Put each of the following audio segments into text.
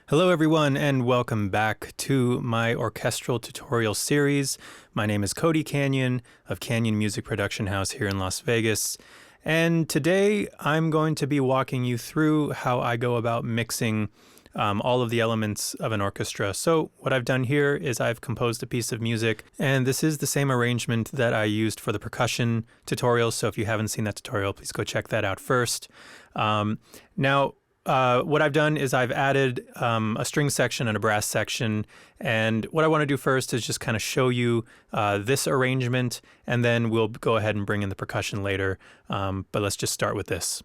Hello everyone and welcome back to my orchestral tutorial series. My name is Cody Canyon of Canyon Music Production House here in Las Vegas. And today I'm going to be walking you through how I go about mixing all of the elements of an orchestra. So what I've done here is I've composed a piece of music, and this is the same arrangement that I used for the percussion tutorial. So if you haven't seen that tutorial, please go check that out first. What I've done is I've added a string section and a brass section, and what I want to do first is just kind of show you this arrangement, and then we'll go ahead and bring in the percussion later, but let's just start with this.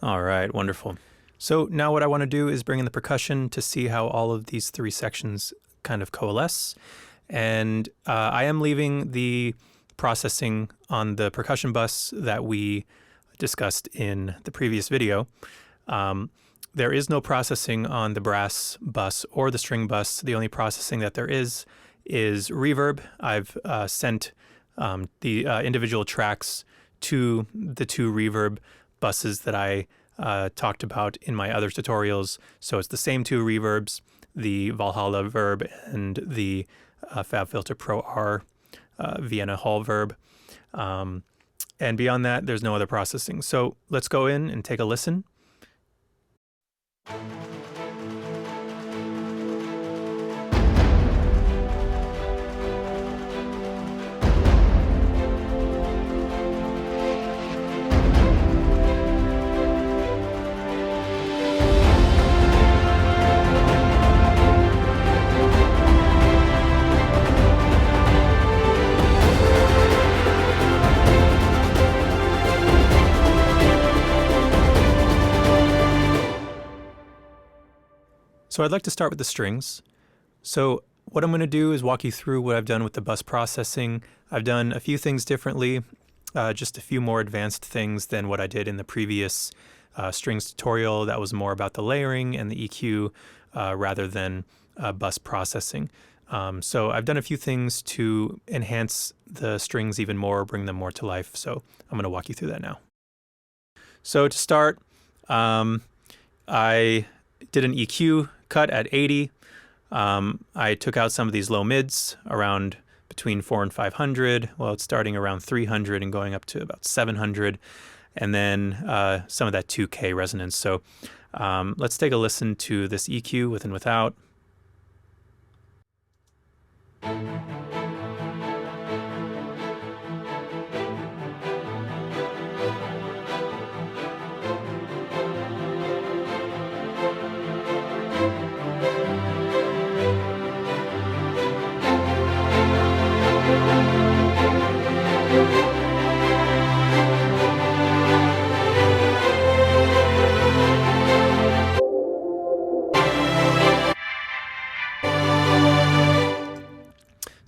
All right, wonderful. So now what I want to do is bring in the percussion to see how all of these three sections kind of coalesce. And I am leaving the processing on the percussion bus that we discussed in the previous video. There is no processing on the brass bus or the string bus. The only processing that there is reverb. I've sent the individual tracks to the two reverb buses that I talked about in my other tutorials. So it's the same two reverbs, the Valhalla verb and the FabFilter Pro R Vienna Hall verb. And beyond that, there's no other processing. So let's go in and take a listen. So I'd like to start with the strings. So what I'm going to do is walk you through what I've done with the bus processing. I've done a few things differently, just a few more advanced things than what I did in the previous strings tutorial. That was more about the layering and the EQ rather than bus processing. So I've done a few things to enhance the strings even more, bring them more to life. So I'm going to walk you through that now. So to start, I did an EQ cut at 80. I took out some of these low mids around between 400 and 500. Well, it's starting around 300 and going up to about 700. And then some of that 2K resonance. So let's take a listen to this EQ with and without.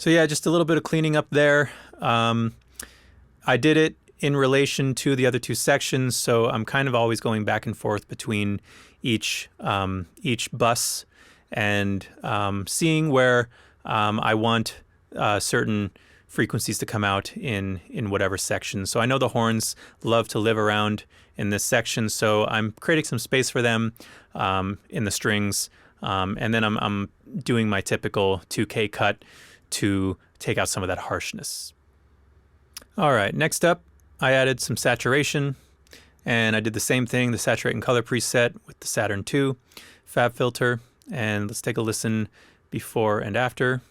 So yeah, just a little bit of cleaning up there. I did it in relation to the other two sections, so I'm kind of always going back and forth between each bus and seeing where I want certain frequencies to come out in whatever section. So I know the horns love to live around in this section, so I'm creating some space for them in the strings, and then I'm doing my typical 2K cut to take out some of that harshness. All right, next up, I added some saturation, and I did the same thing, the saturate and color preset with the Saturn II Fab filter, and let's take a listen before and after.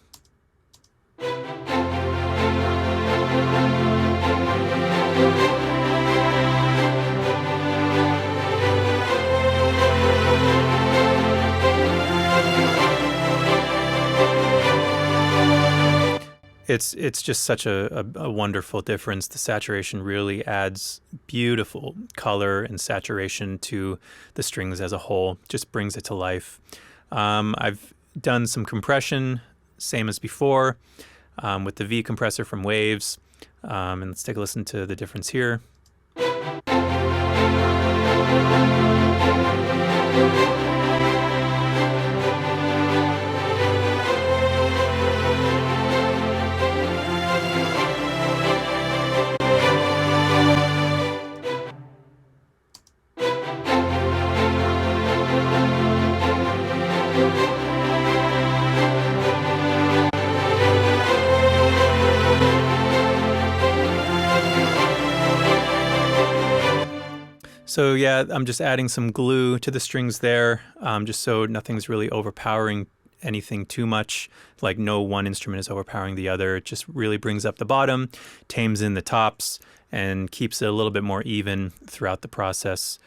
it's just such a wonderful difference. The saturation really adds beautiful color and saturation to the strings as a whole. Just brings it to life. I've done some compression, same as before, with the V compressor from Waves. And let's take a listen to the difference here. So yeah, I'm just adding some glue to the strings there, just so nothing's really overpowering anything too much, like no one instrument is overpowering the other. It just really brings up the bottom, tames in the tops, and keeps it a little bit more even throughout the process.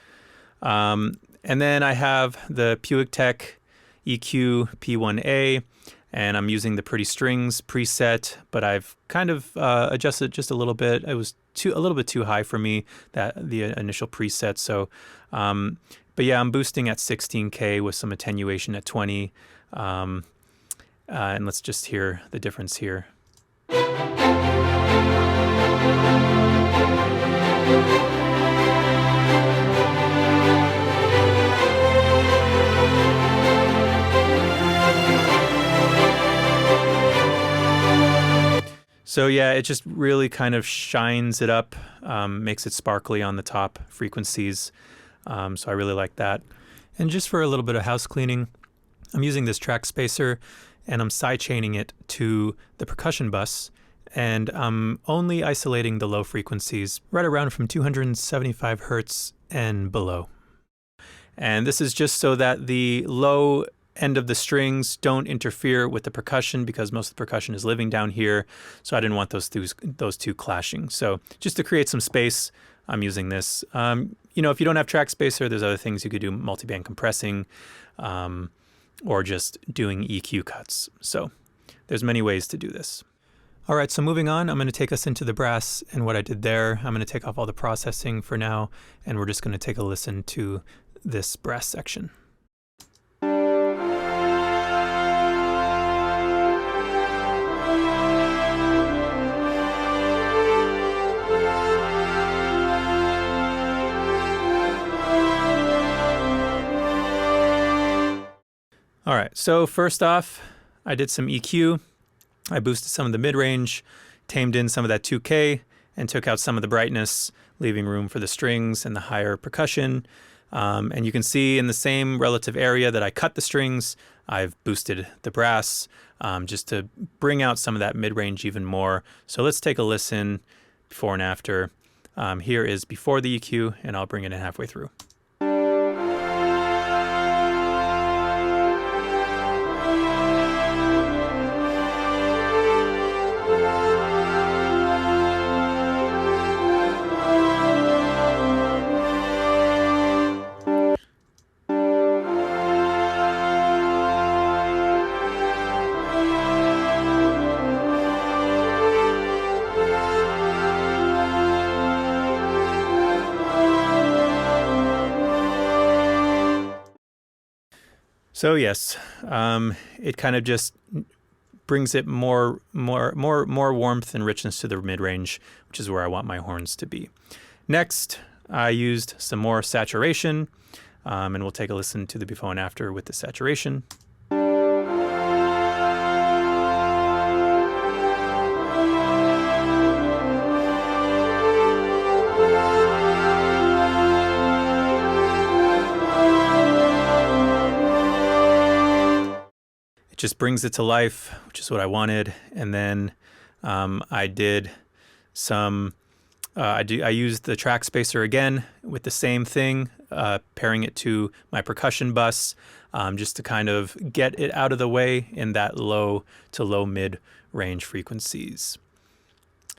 And then I have the Puig Tech EQ P1A, and I'm using the Pretty Strings preset, but I've kind of adjusted just a little bit. It was a little bit too high for me, the initial preset. So, but yeah, I'm boosting at 16K with some attenuation at 20. And let's just hear the difference here. So yeah, it just really kind of shines it up, makes it sparkly on the top frequencies. So I really like that. And just for a little bit of house cleaning, I'm using this track spacer and I'm sidechaining it to the percussion bus. And I'm only isolating the low frequencies right around from 275 hertz and below. And this is just so that the low end of the strings don't interfere with the percussion, because most of the percussion is living down here. So I didn't want those two clashing. So just to create some space, I'm using this. You know, if you don't have track spacer, there's other things you could do, multiband compressing, or just doing EQ cuts. So there's many ways to do this. All right, so moving on, I'm going to take us into the brass and what I did there. I'm going to take off all the processing for now, and we're just going to take a listen to this brass section. All right, so first off, I did some EQ. I boosted some of the mid-range, tamed in some of that 2K, and took out some of the brightness, leaving room for the strings and the higher percussion. And you can see in the same relative area that I cut the strings, I've boosted the brass just to bring out some of that mid-range even more. So let's take a listen before and after. Here is before the EQ, and I'll bring it in halfway through. So yes, it kind of just brings it more warmth and richness to the mid-range, which is where I want my horns to be. Next, I used some more saturation, and we'll take a listen to the before and after with the saturation. Just brings it to life, which is what I wanted. And then I did some, I used the track spacer again with the same thing, pairing it to my percussion bus, just to kind of get it out of the way in that low to low mid range frequencies.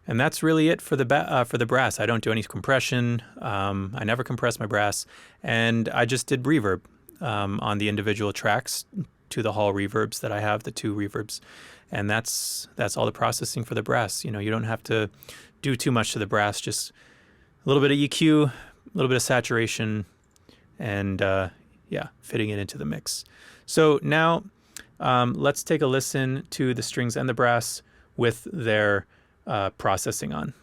And that's really it for the brass. I don't do any compression. I never compress my brass, and I just did reverb on the individual tracks to the hall reverbs that I have, the 2 reverbs. And that's all the processing for the brass. You don't have to do too much to the brass, just a little bit of EQ, a little bit of saturation, and fitting it into the mix. So now let's take a listen to the strings and the brass with their processing on.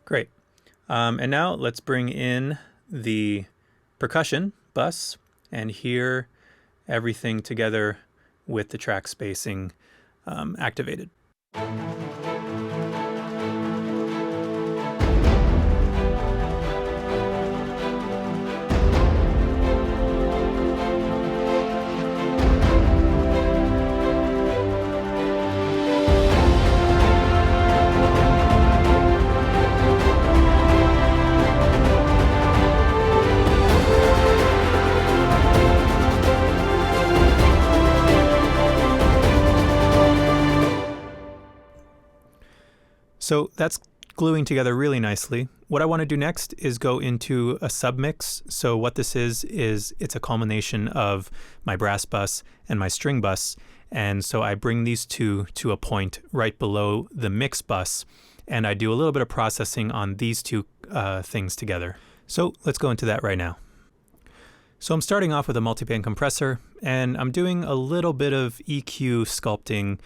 Great. And now let's bring in the percussion bus and hear everything together with the track spacing activated. So that's gluing together really nicely. What I want to do next is go into a submix. So what this is it's a culmination of my brass bus and my string bus. And so I bring these two to a point right below the mix bus, and I do a little bit of processing on these two things together. So let's go into that right now. So I'm starting off with a multiband compressor, and I'm doing a little bit of EQ sculpting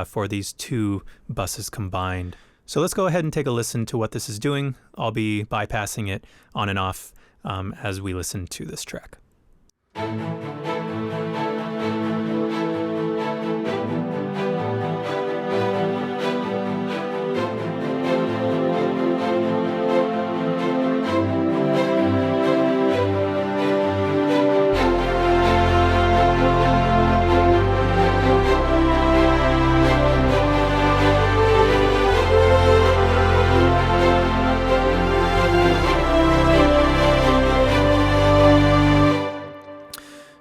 for these two buses combined. So let's go ahead and take a listen to what this is doing. I'll be bypassing it on and off as we listen to this track.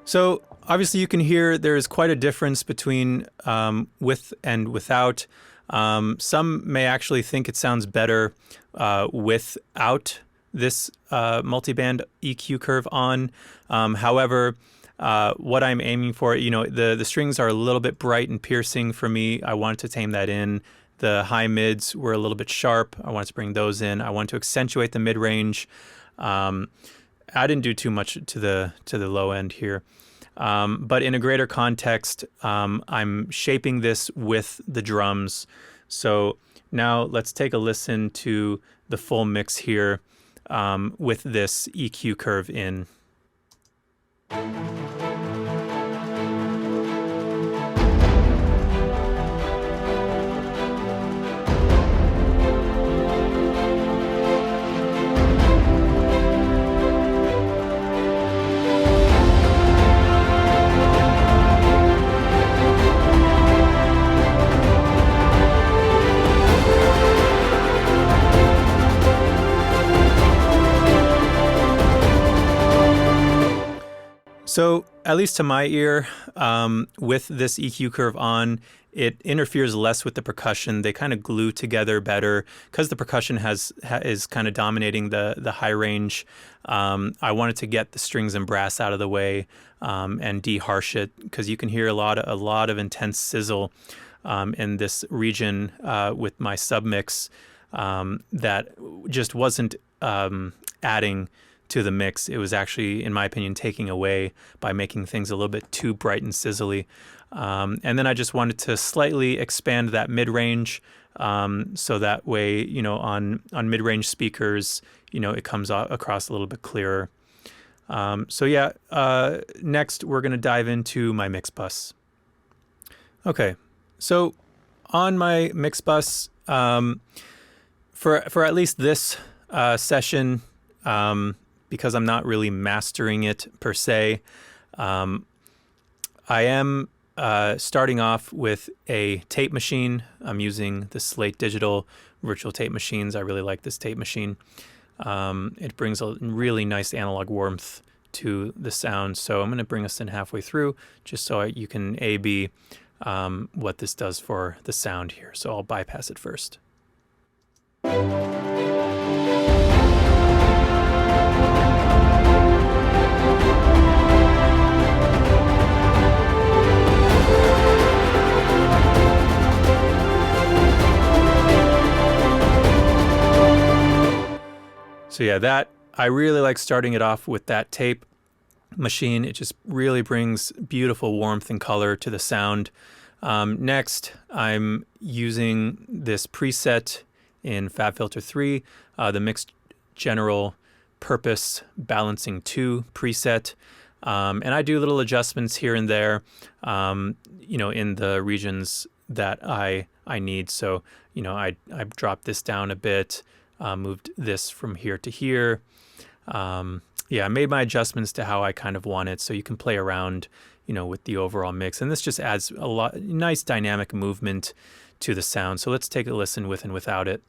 So obviously you can hear there's quite a difference between with and without. Some may actually think it sounds better without this multiband EQ curve on. However, what I'm aiming for, the strings are a little bit bright and piercing for me. I wanted to tame that in. The high mids were a little bit sharp. I wanted to bring those in. I want to accentuate the mid range. I didn't do too much to the low end here. But in a greater context, I'm shaping this with the drums. So now let's take a listen to the full mix here with this EQ curve in. So at least to my ear, with this EQ curve on, it interferes less with the percussion. They kind of glue together better because the percussion is kind of dominating the high range. I wanted to get the strings and brass out of the way and de-harsh it because you can hear a lot of intense sizzle in this region with my submix that just wasn't adding to the mix. It was actually, in my opinion, taking away by making things a little bit too bright and sizzly. And then I just wanted to slightly expand that mid-range so that way, on mid-range speakers, it comes across a little bit clearer. Next we're going to dive into my mix bus. Okay, so on my mix bus, for at least this session, because I'm not really mastering it per se, I am starting off with a tape machine. I'm using the Slate Digital virtual tape machines. I really like this tape machine. It brings a really nice analog warmth to the sound. So I'm going to bring us in halfway through just so you can A/B what this does for the sound here. So I'll bypass it first. So yeah, I really like starting it off with that tape machine. It just really brings beautiful warmth and color to the sound. Next, I'm using this preset in FabFilter 3, the Mixed General Purpose Balancing 2 preset. And I do little adjustments here and there, in the regions that I need. So, I dropped this down a bit, moved this from here to here. I made my adjustments to how I kind of want it, so you can play around, with the overall mix. And this just adds a nice dynamic movement to the sound. So let's take a listen with and without it.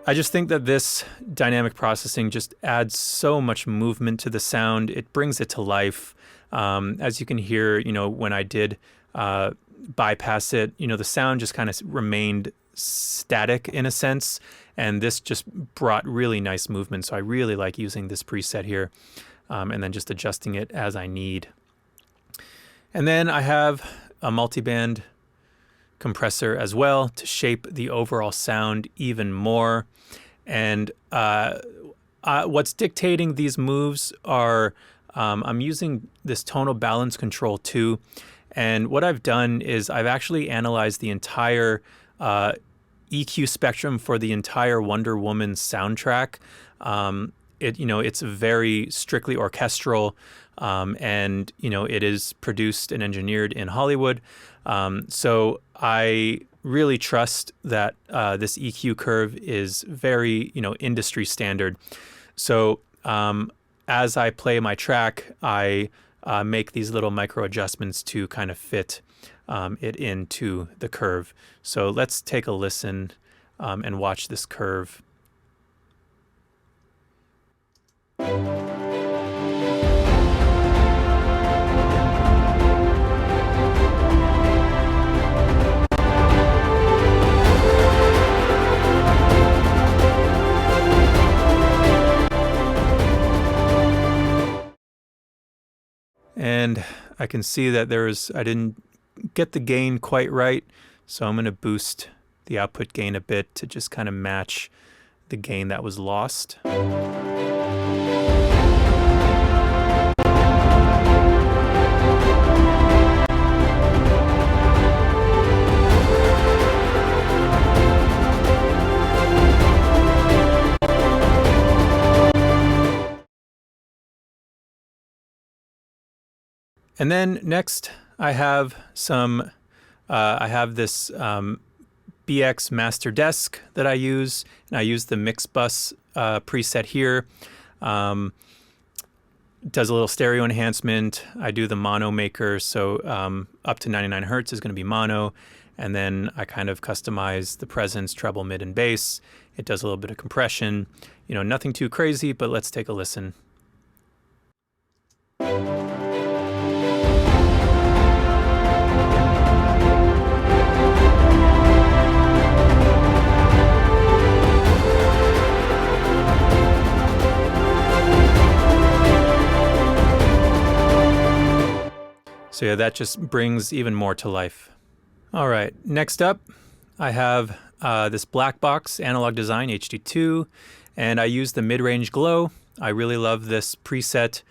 I just think that this dynamic processing just adds so much movement to the sound. It brings it to life. As you can hear, when I did bypass it, the sound just kind of remained static in a sense. And this just brought really nice movement. So I really like using this preset here and then just adjusting it as I need. And then I have a multiband compressor as well to shape the overall sound even more. And what's dictating these moves are I'm using this tonal balance control too. And what I've done is I've actually analyzed the entire EQ spectrum for the entire Wonder Woman soundtrack. It's very strictly orchestral, and it is produced and engineered in Hollywood. So I really trust that this EQ curve is very, industry standard. So as I play my track, I make these little micro adjustments to kind of fit it into the curve. So let's take a listen and watch this curve. And I can see that I didn't get the gain quite right, so I'm going to boost the output gain a bit to just kind of match the gain that was lost. And then next, I have this BX Master Desk that I use, and I use the Mix Bus preset here. Does a little stereo enhancement. I do the mono maker, so up to 99 hertz is going to be mono, and then I kind of customize the presence, treble, mid, and bass. It does a little bit of compression. Nothing too crazy, but let's take a listen. So yeah, that just brings even more to life. All right, next up, I have this black box Analog Design HD2, and I use the mid-range glow. I really love this preset.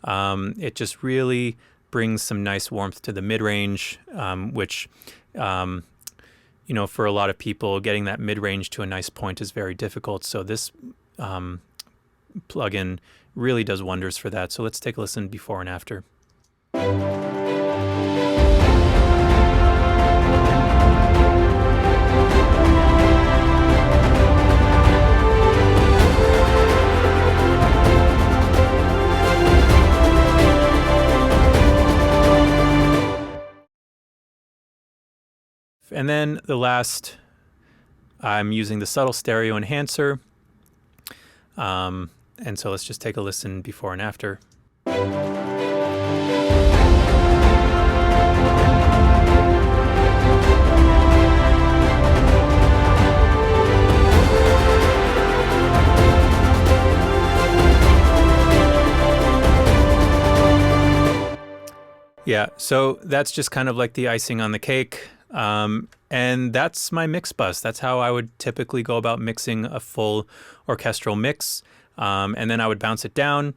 It just really brings some nice warmth to the mid-range, which, for a lot of people, getting that mid-range to a nice point is very difficult. So this plugin really does wonders for that. So let's take a listen before and after. And then the last, I'm using the subtle stereo enhancer. And so let's just take a listen before and after. Yeah, so that's just kind of like the icing on the cake. And that's my mix bus. That's how I would typically go about mixing a full orchestral mix. And then I would bounce it down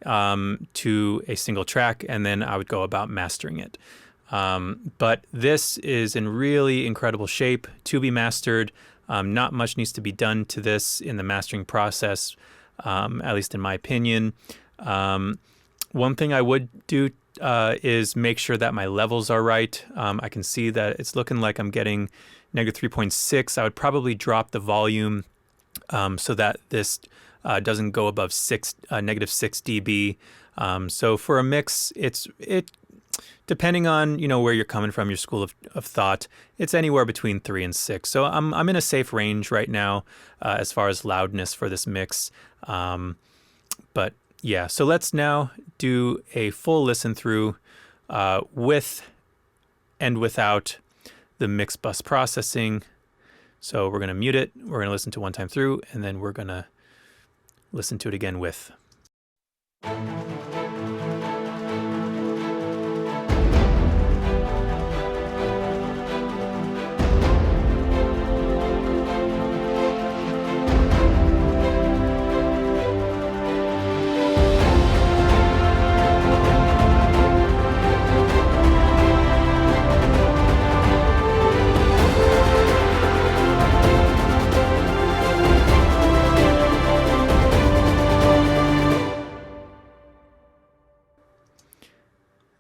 to a single track, and then I would go about mastering it. But this is in really incredible shape to be mastered. Not much needs to be done to this in the mastering process, at least in my opinion. One thing I would do is make sure that my levels are right. I can see that it's looking like I'm getting -3.6. I would probably drop the volume so that this doesn't go above -6 dB. So for a mix, it depending on where you're coming from, your school of thought, it's anywhere between 3 and 6. So I'm in a safe range right now as far as loudness for this mix. But yeah, so let's now do a full listen through with and without the mix bus processing. So we're going to mute it, we're going to listen to one time through, and then we're going to listen to it again with.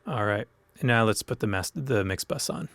All right, and now let's put the mix bus on.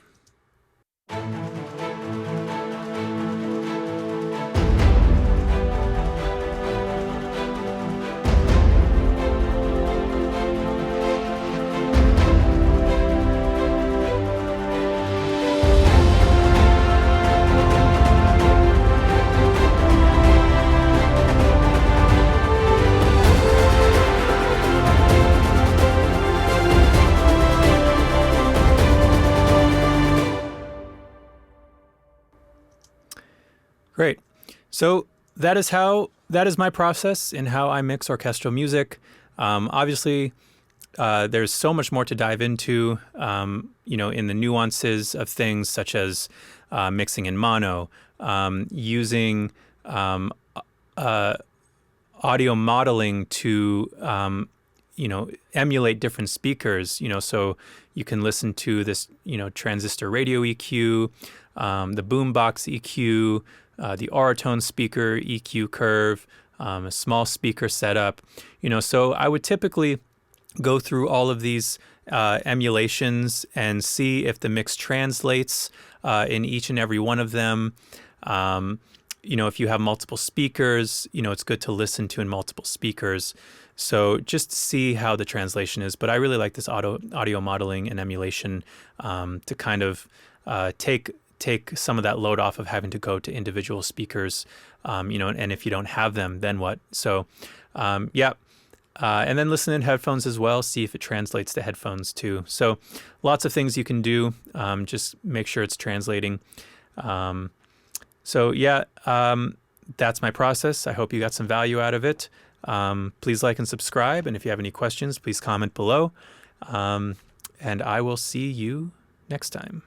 Great. So that is my process in how I mix orchestral music. Obviously, there's so much more to dive into, in the nuances of things such as mixing in mono, using audio modeling to emulate different speakers. So you can listen to this transistor radio EQ, the boombox EQ. The Auratone speaker EQ curve, a small speaker setup, so I would typically go through all of these emulations and see if the mix translates in each and every one of them. If you have multiple speakers, it's good to listen to in multiple speakers. So just see how the translation is. But I really like this audio modeling and emulation to kind of take some of that load off of having to go to individual speakers, and if you don't have them, then what? So, and then listen in headphones as well, see if it translates to headphones too. So lots of things you can do, just make sure it's translating. That's my process. I hope you got some value out of it. Please like and subscribe, and if you have any questions, please comment below. And I will see you next time.